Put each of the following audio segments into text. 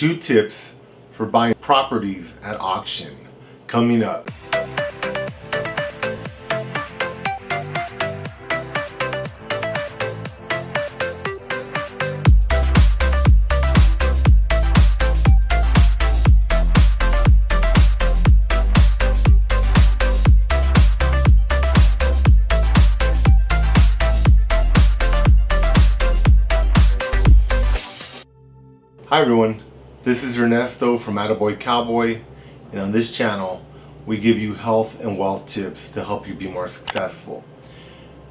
2 tips for buying properties at auction coming up. Hi everyone, this is Ernesto from AttaBoyCowBoy, and on this channel we give you health and wealth tips to help you be more successful.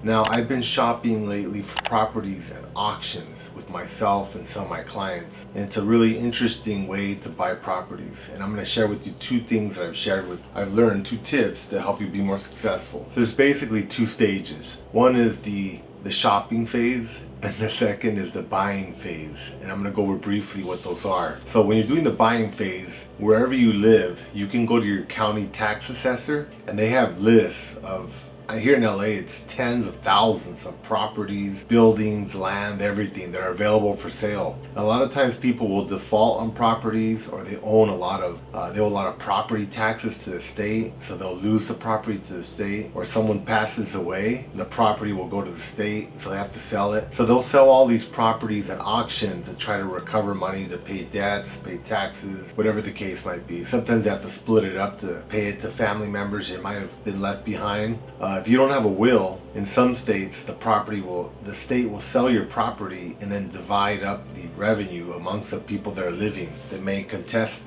Now, I've been shopping lately for properties at auctions with myself and some of my clients, and it's a really interesting way to buy properties, and I'm going to share with you 2 things that I've learned, 2 tips to help you be more successful. So there's basically 2 stages. One is the shopping phase, and the second is the buying phase, and I'm going to go over briefly what those are. So when you're doing the buying phase, wherever you live, you can go to your county tax assessor, and they have lists of, here in LA, it's tens of thousands of properties, buildings, land, everything that are available for sale. A lot of times people will default on properties, or they owe a lot of property taxes to the state, so they'll lose the property to the state, or someone passes away, the property will go to the state, so they have to sell it. So they'll sell all these properties at auction to try to recover money to pay debts, pay taxes, whatever the case might be. Sometimes they have to split it up to pay it to family members that might have been left behind. If you don't have a will, in some states the state will sell your property and then divide up the revenue amongst the people that are living that may contest,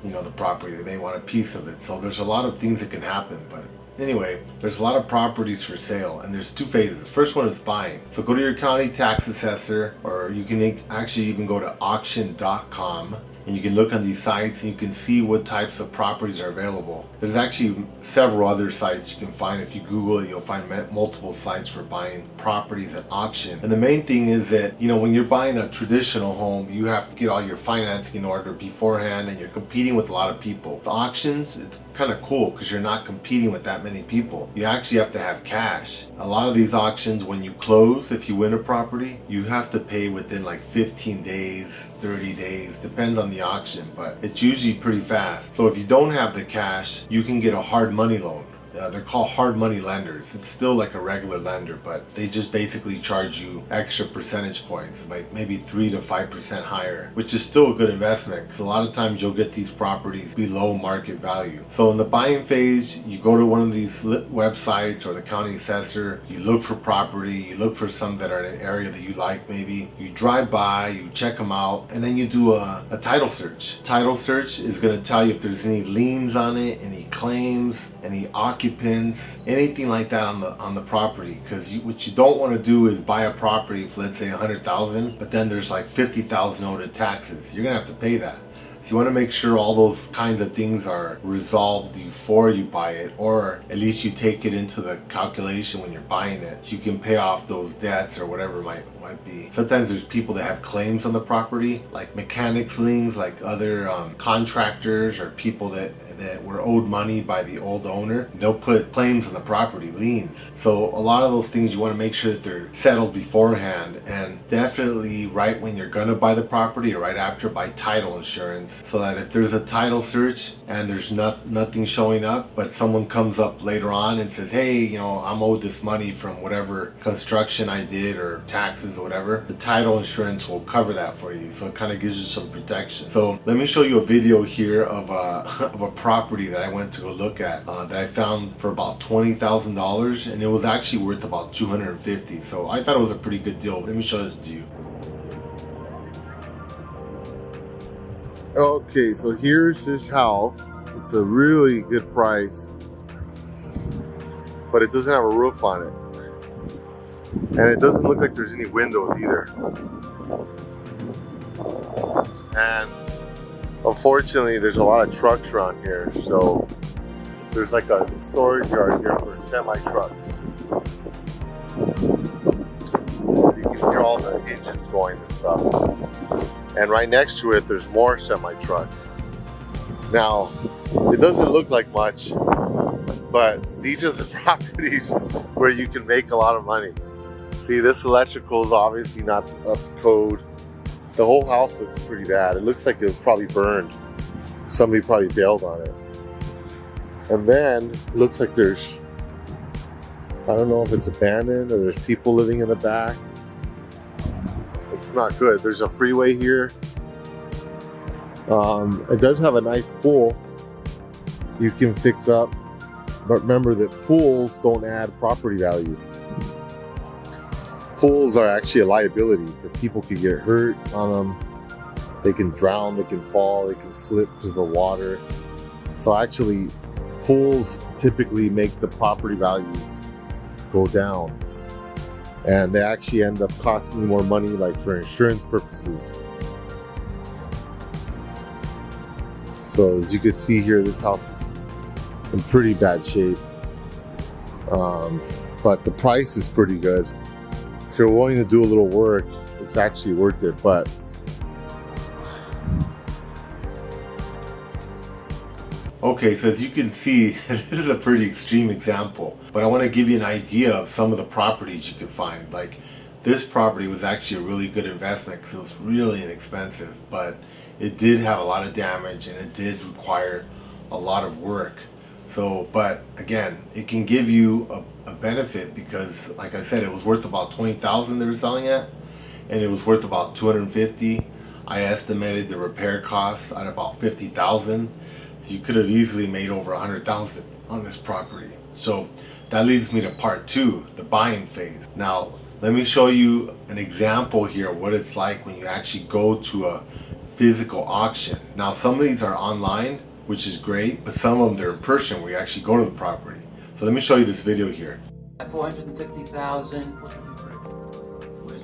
the property. They may want a piece of it. So there's a lot of things that can happen, but anyway, there's a lot of properties for sale, and there's 2 phases. The first one is buying. So go to your county tax assessor, or you can actually even go to auction.com, and you can look on these sites and you can see what types of properties are available. There's actually several other sites you can find. If you Google it, you'll find multiple sites for buying properties at auction. And the main thing is that, when you're buying a traditional home, you have to get all your financing in order beforehand, and you're competing with a lot of people. The auctions, it's kind of cool because you're not competing with that many people. You actually have to have cash. A lot of these auctions, when you close, if you win a property, you have to pay within like 15 days, 30 days, depends on the auction, but it's usually pretty fast. So if you don't have the cash, you can get a hard money loan. They're called hard money lenders. It's still like a regular lender, but they just basically charge you extra percentage points, like maybe 3 to 5% higher, which is still a good investment because a lot of times you'll get these properties below market value. So in the buying phase, you go to one of these websites or the county assessor, you look for property, you look for some that are in an area that you like maybe, you drive by, you check them out, and then you do a title search. Title search is going to tell you if there's any liens on it, any claims, any occupants, anything like that on the property. Because what you don't want to do is buy a property for, let's say, $100,000, but then there's like $50,000 owed in taxes. You're gonna have to pay that. So you want to make sure all those kinds of things are resolved before you buy it, or at least you take it into the calculation when you're buying it, so you can pay off those debts or whatever might be. Sometimes there's people that have claims on the property, like mechanics liens, like other contractors or people that were owed money by the old owner. They'll put claims on the property, liens. So a lot of those things you want to make sure that they're settled beforehand, and definitely right when you're gonna buy the property or right after, buy title insurance, so that if there's a title search and there's nothing showing up, but someone comes up later on and says, hey, I'm owed this money from whatever construction I did or taxes or whatever, the title insurance will cover that for you. So it kind of gives you some protection. So let me show you a video here of a property that I went to go look at that I found for about $20,000, and it was actually worth about $250,000. So I thought it was a pretty good deal. Let me show this to you. Okay, so here's this house. It's a really good price, but it doesn't have a roof on it. And it doesn't look like there's any windows either. And unfortunately, there's a lot of trucks around here. So there's like a storage yard here for semi-trucks. So you can hear all the engines going and stuff. And right next to it, there's more semi-trucks. Now, it doesn't look like much, but these are the properties where you can make a lot of money. See, this electrical is obviously not up to code. The whole house looks pretty bad. It looks like it was probably burned. Somebody probably bailed on it. And then it looks like there's, I don't know if it's abandoned or there's people living in the back. It's not good. There's a freeway here. It does have a nice pool you can fix up, but remember that pools don't add property value. Pools are actually a liability because people can get hurt on them. They can drown, they can fall, they can slip to the water. So actually, pools typically make the property values go down. And they actually end up costing you more money, like for insurance purposes. So as you can see here, this house is in pretty bad shape. But the price is pretty good. If you're willing to do a little work, it's actually worth it. But okay, so as you can see, this is a pretty extreme example, but I want to give you an idea of some of the properties you can find. Like this property was actually a really good investment because it was really inexpensive, but it did have a lot of damage and it did require a lot of work. So, but again, it can give you a benefit because, like I said, it was worth about $20,000 they were selling at, and it was worth about $250,000. I estimated the repair costs at about $50,000. So you could have easily made over $100,000 on this property. So that leads me to part two, the buying phase. Now, let me show you an example here of what it's like when you actually go to a physical auction. Now, some of these are online, which is great, but some of them they're in person where you actually go to the property. So let me show you this video here. 450,000.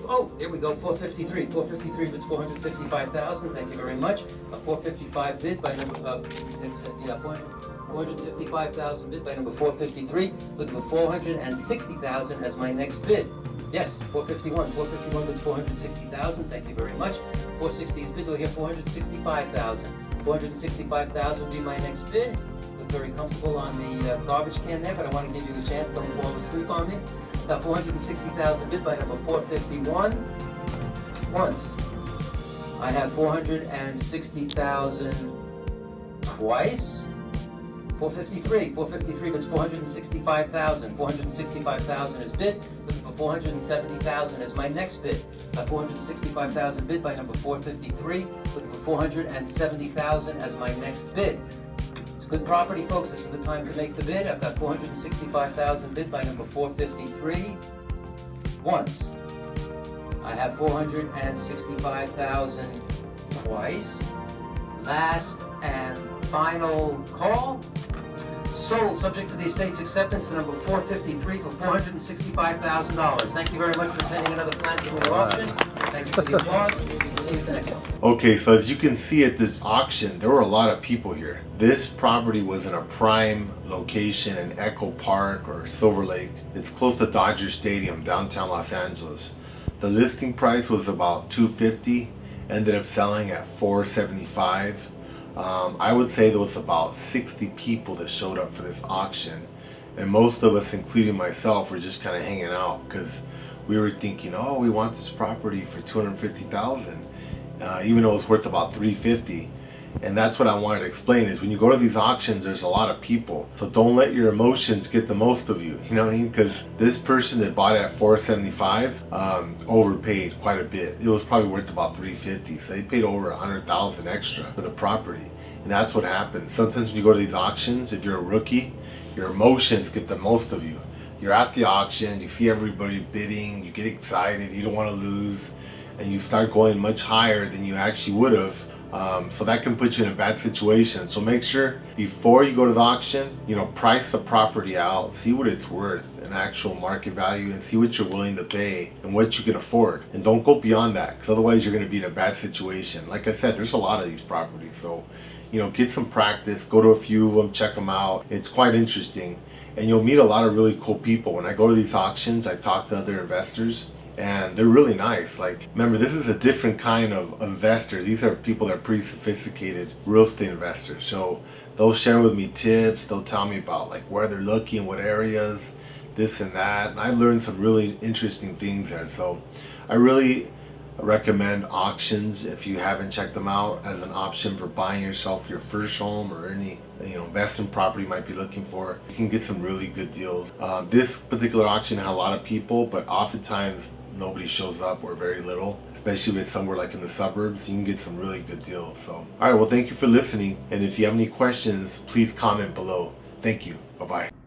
Oh, here we go. 453. 453 bids 455,000. Thank you very much. A 455 bid by number 455,000 bid by number 453. Looking for 460,000 as my next bid. Yes, 451. 451 bids 460,000. Thank you very much. 460 is bid. We'll get 465,000. 465,000 will be my next bid. Look very comfortable on the garbage can there, but I want to give you a chance. Don't fall asleep on me. Got 460,000 bid by number 451. Once. I have 460,000 twice. 453. 453 bids 465,000. 465,000 is bid. Looking for 470,000 as my next bid. Got 465,000 bid by number 453. Looking for 470,000 as my next bid. It's good property, folks. This is the time to make the bid. I've got 465,000 bid by number 453. Once. I have 465,000 twice. Last and final call. Sold, subject to the estate's acceptance, to number 453 for $465,000. Thank you very much for attending another Plant Community auction. Thank you for the applause. We'll see you at the next one. Okay, so as you can see at this auction, there were a lot of people here. This property was in a prime location in Echo Park or Silver Lake. It's close to Dodger Stadium, downtown Los Angeles. The listing price was about $250, ended up selling at $475. I would say there was about 60 people that showed up for this auction, and most of us, including myself, were just kind of hanging out because we were thinking, oh, we want this property for $250,000, even though it was worth about $350. And that's what I wanted to explain is when you go to these auctions, there's a lot of people. So don't let your emotions get the most of you. You know what I mean? Because this person that bought it at $475 overpaid quite a bit. It was probably worth about $350. So they paid over $100,000 extra for the property. And that's what happens. Sometimes when you go to these auctions, if you're a rookie, your emotions get the most of you. You're at the auction, you see everybody bidding, you get excited, you don't want to lose, and you start going much higher than you actually would have. So that can put you in a bad situation. So make sure before you go to the auction, price the property out, see what it's worth, an actual market value, and see what you're willing to pay and what you can afford. And don't go beyond that, because otherwise you're going to be in a bad situation. Like I said, there's a lot of these properties. So, get some practice, go to a few of them, check them out. It's quite interesting. And you'll meet a lot of really cool people. When I go to these auctions, I talk to other investors. And they're really nice. Like, remember, this is a different kind of investor. These are people that are pretty sophisticated real estate investors. So they'll share with me tips. They'll tell me about like where they're looking, what areas, this and that. And I've learned some really interesting things there. So I really recommend auctions if you haven't checked them out as an option for buying yourself your first home or any investment property you might be looking for. You can get some really good deals. This particular auction had a lot of people, but oftentimes nobody shows up or very little, especially if it's somewhere like in the suburbs. You can get some really good deals. So all right, well, thank you for listening, and if you have any questions, please comment below. Thank you. Bye-bye.